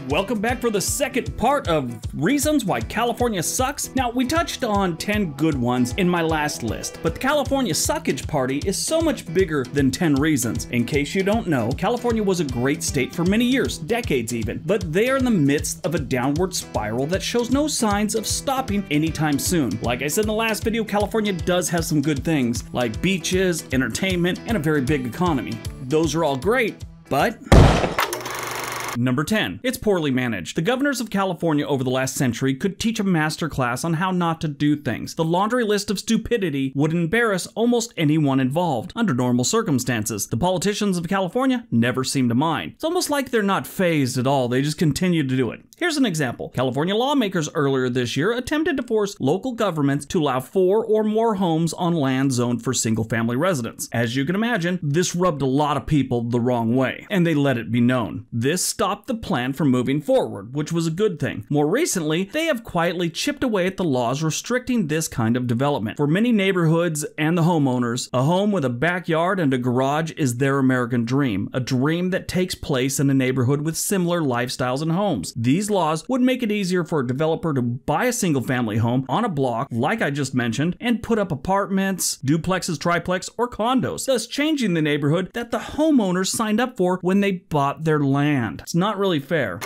Welcome back for the second part of reasons why California sucks. Now, we touched on 10 good ones in my last list, but the California suckage party is so much bigger than 10 reasons. In case you don't know, California was a great state for many years, decades even, but they are in the midst of a downward spiral that shows no signs of stopping anytime soon. Like I said in the last video, California does have some good things, like beaches, entertainment, and a very big economy. Those are all great, but... Number 10. It's poorly managed. The governors of California over the last century could teach a masterclass on how not to do things. The laundry list of stupidity would embarrass almost anyone involved under normal circumstances. The politicians of California never seem to mind. It's almost like they're not fazed at all. They just continue to do it. Here's an example. California lawmakers earlier this year attempted to force local governments to allow 4 or more homes on land zoned for single-family residents. As you can imagine, this rubbed a lot of people the wrong way, and they let it be known. This stopped the plan from moving forward, which was a good thing. More recently, they have quietly chipped away at the laws restricting this kind of development. For many neighborhoods and the homeowners, a home with a backyard and a garage is their American dream, a dream that takes place in a neighborhood with similar lifestyles and homes. These laws would make it easier for a developer to buy a single-family home on a block, like I just mentioned, and put up apartments, duplexes, triplex, or condos, thus changing the neighborhood that the homeowners signed up for when they bought their land. It's not really fair.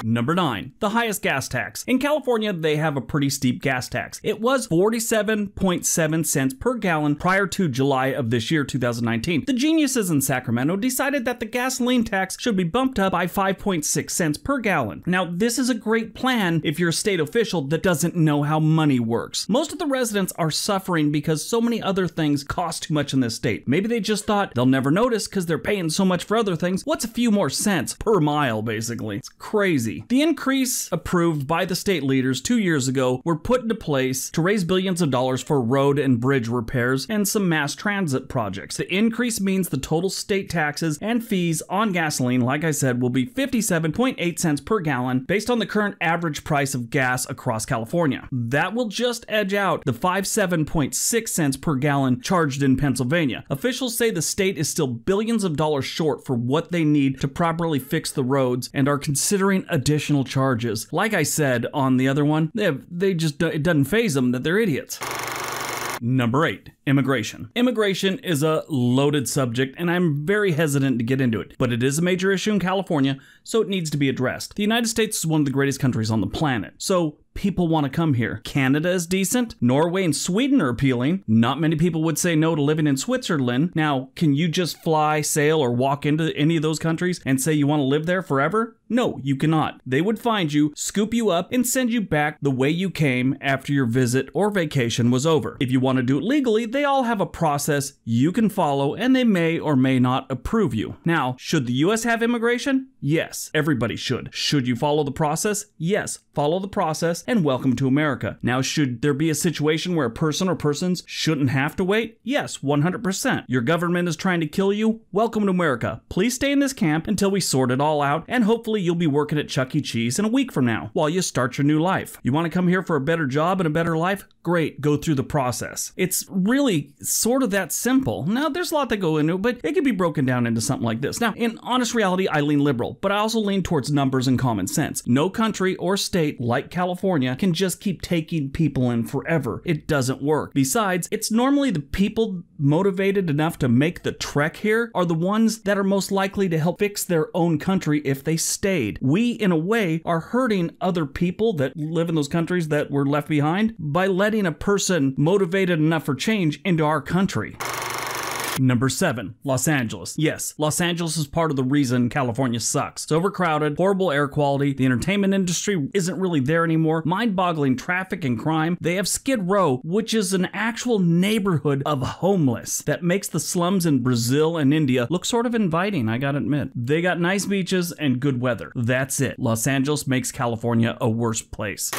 Number 9. The highest gas tax. In California, they have a pretty steep gas tax. It was 47.7 cents per gallon prior to July of this year, 2019. The geniuses in Sacramento decided that the gasoline tax should be bumped up by 5.6 cents per gallon. Now, this is a great plan if you're a state official that doesn't know how money works. Most of the residents are suffering because so many other things cost too much in this state. Maybe they just thought they'll never notice because they're paying so much for other things. What's a few more cents per mile, basically? It's crazy. The increase approved by the state leaders 2 years ago were put into place to raise billions of dollars for road and bridge repairs and some mass transit projects. The increase means the total state taxes and fees on gasoline, like I said, will be 57.8 cents per gallon based on the current average price of gas across California. That will just edge out the 57.6 cents per gallon charged in Pennsylvania. Officials say the state is still billions of dollars short for what they need to properly fix the roads and are considering additional charges. Like I said on the other one, it doesn't faze them that they're idiots. Number 8. Immigration. Immigration is a loaded subject, and I'm very hesitant to get into it, but it is a major issue in California, so it needs to be addressed. The United States is one of the greatest countries on the planet, so people want to come here. Canada is decent. Norway and Sweden are appealing. Not many people would say no to living in Switzerland. Now, can you just fly, sail, or walk into any of those countries and say you want to live there forever? No, you cannot. They would find you, scoop you up, and send you back the way you came after your visit or vacation was over. If you want to do it legally, they all have a process you can follow, and they may or may not approve you. Now, should the US have immigration? Yes, everybody should. Should you follow the process? Yes, follow the process, and welcome to America. Now, should there be a situation where a person or persons shouldn't have to wait? Yes, 100%. Your government is trying to kill you? Welcome to America. Please stay in this camp until we sort it all out, and hopefully you'll be working at Chuck E. Cheese in a week from now while you start your new life. You want to come here for a better job and a better life? Great, go through the process. It's really sort of that simple. Now, there's a lot that go into it, but it can be broken down into something like this. Now, in honest reality, I lean liberal, but I also lean towards numbers and common sense. No country or state like California can just keep taking people in forever. It doesn't work. Besides, it's normally the people motivated enough to make the trek here are the ones that are most likely to help fix their own country if they stayed. We, in a way, are hurting other people that live in those countries that were left behind by letting a person motivated enough for change into our country. Number 7. Los Angeles. Yes, Los Angeles is part of the reason California sucks. It's overcrowded, horrible air quality, the entertainment industry isn't really there anymore, mind-boggling traffic and crime. They have Skid Row, which is an actual neighborhood of homeless that makes the slums in Brazil and India look sort of inviting, I gotta admit. They got nice beaches and good weather. That's it. Los Angeles makes California a worse place.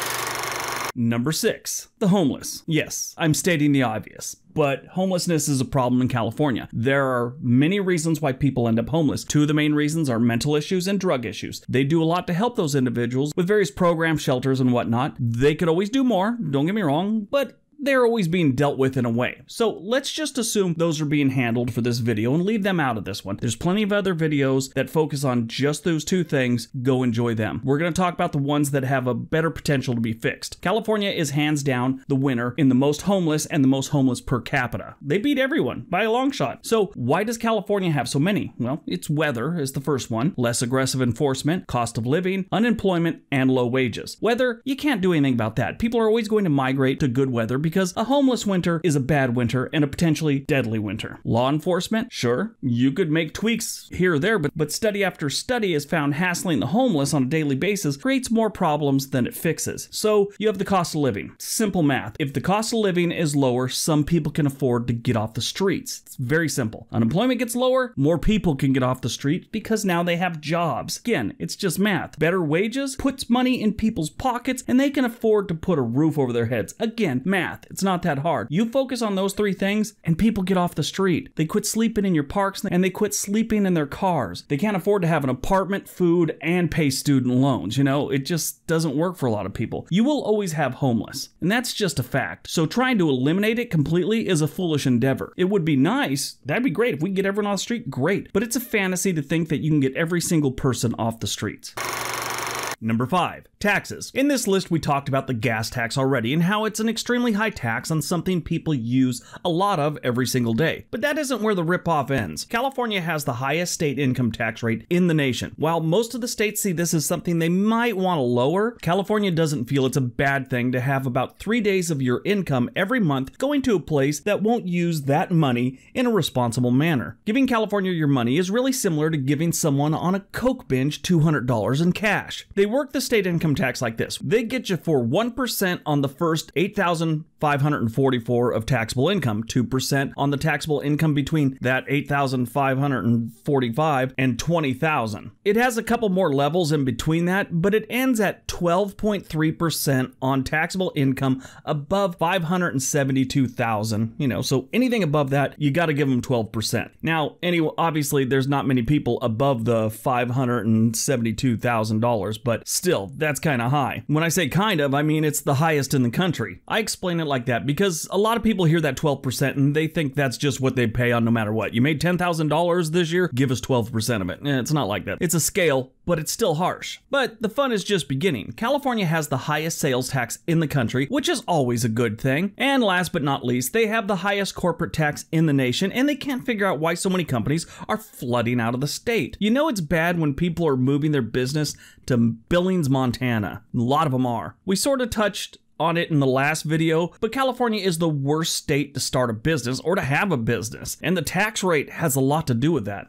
Number 6. The homeless. Yes, I'm stating the obvious, but homelessness is a problem in California. There are many reasons why people end up homeless. 2 of the main reasons are mental issues and drug issues. They do a lot to help those individuals with various programs, shelters, and whatnot. They could always do more, don't get me wrong, but they're always being dealt with in a way. So let's just assume those are being handled for this video and leave them out of this one. There's plenty of other videos that focus on just those two things. Go enjoy them. We're going to talk about the ones that have a better potential to be fixed. California is hands down the winner in the most homeless and the most homeless per capita. They beat everyone by a long shot. So why does California have so many? Well, it's weather is the first one, less aggressive enforcement, cost of living, unemployment, and low wages. Weather, you can't do anything about that. People are always going to migrate to good weather because a homeless winter is a bad winter and a potentially deadly winter. Law enforcement, sure, you could make tweaks here or there, but study after study has found hassling the homeless on a daily basis creates more problems than it fixes. So you have the cost of living. Simple math. If the cost of living is lower, some people can afford to get off the streets. It's very simple. Unemployment gets lower, more people can get off the street because now they have jobs. Again, it's just math. Better wages puts money in people's pockets and they can afford to put a roof over their heads. Again, math. It's not that hard. You focus on those three things and people get off the street. They quit sleeping in your parks and they quit sleeping in their cars. They can't afford to have an apartment, food, and pay student loans. You know, it just doesn't work for a lot of people. You will always have homeless, and that's just a fact. So trying to eliminate it completely is a foolish endeavor. It would be nice. That'd be great. If we can get everyone off the street, great. But it's a fantasy to think that you can get every single person off the streets. Number 5, taxes. In this list, we talked about the gas tax already and how it's an extremely high tax on something people use a lot of every single day. But that isn't where the ripoff ends. California has the highest state income tax rate in the nation. While most of the states see this as something they might want to lower, California doesn't feel it's a bad thing to have about 3 days of your income every month going to a place that won't use that money in a responsible manner. Giving California your money is really similar to giving someone on a Coke binge $200 in cash. They work the state income tax like this. They get you for 1% on the first $8,544 of taxable income, 2% on the taxable income between that $8,545 and $20,000. It has a couple more levels in between that, but it ends at 12.3% on taxable income above $572,000. You know, so anything above that, you got to give them 12%. Now, anyway, obviously, there's not many people above the $572,000, but still, that's kind of high. When I say kind of, I mean it's the highest in the country. I explain it like that because a lot of people hear that 12% and they think that's just what they pay on no matter what. You made $10,000 this year, give us 12% of it. It's not like that. It's a scale, but it's still harsh. But the fun is just beginning. California has the highest sales tax in the country, which is always a good thing. And last but not least, they have the highest corporate tax in the nation, and they can't figure out why so many companies are flooding out of the state. You know it's bad when people are moving their business to Billings, Montana. A lot of them are. We sort of touched on it in the last video, but California is the worst state to start a business or to have a business, and the tax rate has a lot to do with that.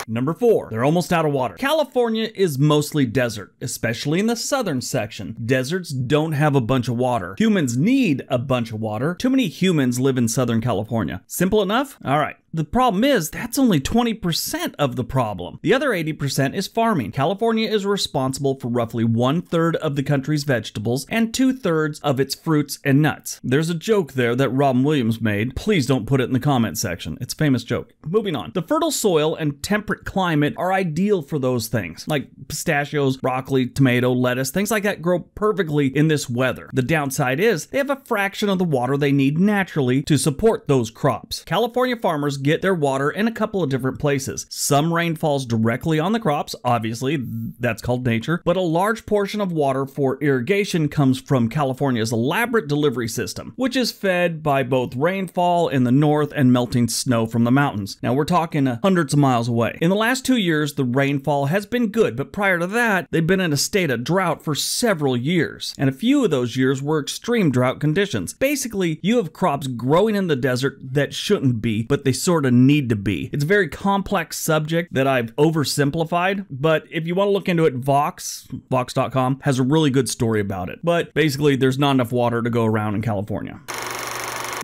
Number 4, they're almost out of water. California is mostly desert, especially in the southern section. Deserts don't have a bunch of water. Humans need a bunch of water. Too many humans live in Southern California. Simple enough? All right. The problem is that's only 20% of the problem. The other 80% is farming. California is responsible for roughly 1/3 of the country's vegetables and 2/3 of its fruits and nuts. There's a joke there that Robin Williams made. Please don't put it in the comment section. It's a famous joke. Moving on. The fertile soil and temperate climate are ideal for those things, like pistachios, broccoli, tomato, lettuce, things like that grow perfectly in this weather. The downside is they have a fraction of the water they need naturally to support those crops. California farmers get their water in a couple of different places. Some rain falls directly on the crops, obviously, that's called nature, but a large portion of water for irrigation comes from California's elaborate delivery system, which is fed by both rainfall in the north and melting snow from the mountains. Now we're talking hundreds of miles away. In the last 2 years, the rainfall has been good, but prior to that, they've been in a state of drought for several years, and a few of those years were extreme drought conditions. Basically, you have crops growing in the desert that shouldn't be, but they sort of need to be. It's a very complex subject that I've oversimplified, but if you want to look into it, Vox.com has a really good story about it. But basically, there's not enough water to go around in California.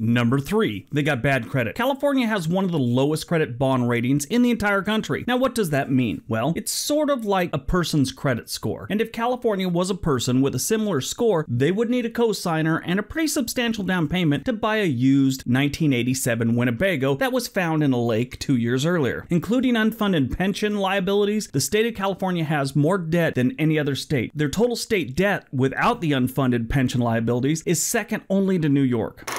Number 3, they got bad credit. California has one of the lowest credit bond ratings in the entire country. Now, what does that mean? Well, it's sort of like a person's credit score. And if California was a person with a similar score, they would need a cosigner and a pretty substantial down payment to buy a used 1987 Winnebago that was found in a lake 2 years earlier. Including unfunded pension liabilities, the state of California has more debt than any other state. Their total state debt without the unfunded pension liabilities is second only to New York.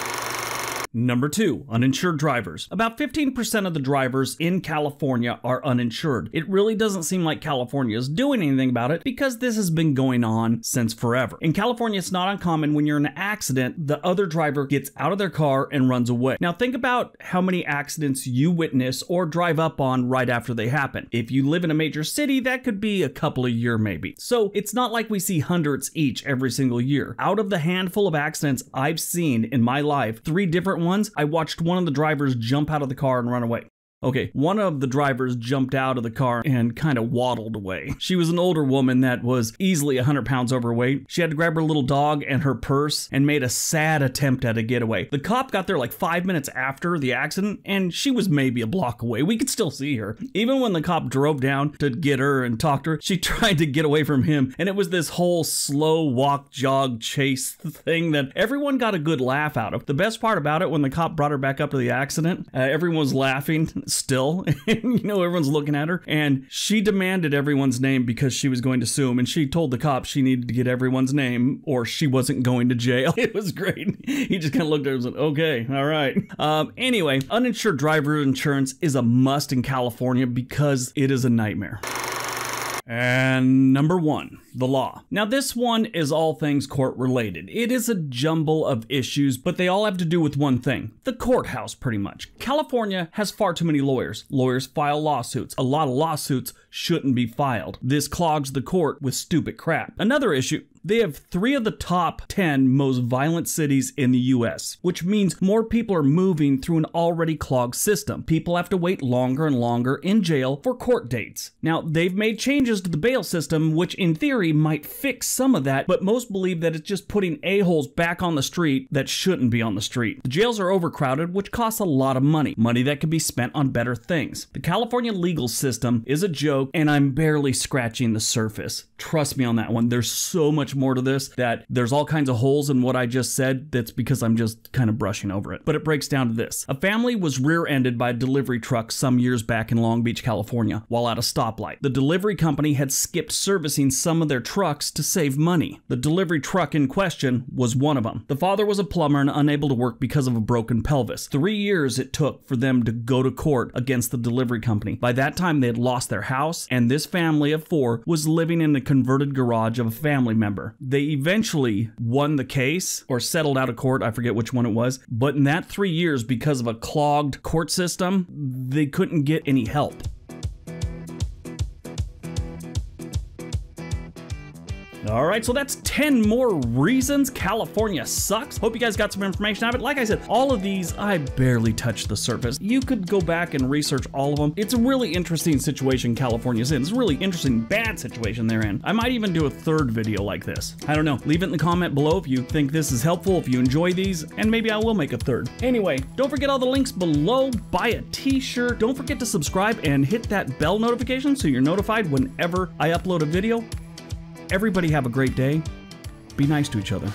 Number 2, uninsured drivers. About 15% of the drivers in California are uninsured. It really doesn't seem like California is doing anything about it because this has been going on since forever. In California, it's not uncommon when you're in an accident, the other driver gets out of their car and runs away. Now think about how many accidents you witness or drive up on right after they happen. If you live in a major city, that could be a couple a year maybe. So it's not like we see hundreds each every single year. Out of the handful of accidents I've seen in my life, 3 different ones, I watched one of the drivers jump out of the car and run away. Okay, one of the drivers jumped out of the car and kind of waddled away. She was an older woman that was easily 100 pounds overweight. She had to grab her little dog and her purse and made a sad attempt at a getaway. The cop got there like 5 minutes after the accident and she was maybe a block away. We could still see her. Even when the cop drove down to get her and talk to her, she tried to get away from him, and it was this whole slow walk, jog, chase thing that everyone got a good laugh out of. The best part about it, when the cop brought her back up to the accident, everyone was laughing still, and everyone's looking at her, and she demanded everyone's name because she was going to sue him, and she told the cop she needed to get everyone's name or she wasn't going to jail. It was great. He just kind of looked at her and said, okay, all right. Anyway, uninsured driver insurance is a must in California because it is a nightmare. And number 1, the law. Now this one is all things court related. It is a jumble of issues, but they all have to do with one thing: the courthouse, pretty much. California has far too many lawyers. Lawyers file lawsuits. A lot of lawsuits shouldn't be filed. This clogs the court with stupid crap. Another issue: they have 3 of the top 10 most violent cities in the US, which means more people are moving through an already clogged system. People have to wait longer and longer in jail for court dates. Now, they've made changes to the bail system, which in theory might fix some of that, but most believe that it's just putting a-holes back on the street that shouldn't be on the street. The jails are overcrowded, which costs a lot of money that could be spent on better things. The California legal system is a joke, and I'm barely scratching the surface. Trust me on that one. There's so much more to this that there's all kinds of holes in what I just said. That's because I'm just kind of brushing over it. But it breaks down to this. A family was rear-ended by a delivery truck some years back in Long Beach, California, while at a stoplight. The delivery company had skipped servicing some of their trucks to save money. The delivery truck in question was one of them. The father was a plumber and unable to work because of a broken pelvis. 3 years it took for them to go to court against the delivery company. By that time, they had lost their house, and this family of 4 was living in the converted garage of a family member. They eventually won the case or settled out of court. I forget which one it was. But in that 3 years, because of a clogged court system, they couldn't get any help. All right, so that's 10 more reasons California sucks. Hope you guys got some information out of it. Like I said, all of these, I barely touched the surface. You could go back and research all of them. It's a really interesting situation California's in. It's a really interesting bad situation they're in. I might even do a 3rd video like this. I don't know. Leave it in the comment below if you think this is helpful, if you enjoy these, and maybe I will make a 3rd. Anyway, don't forget all the links below. Buy a t-shirt. Don't forget to subscribe and hit that bell notification so you're notified whenever I upload a video. Everybody have a great day. Be nice to each other.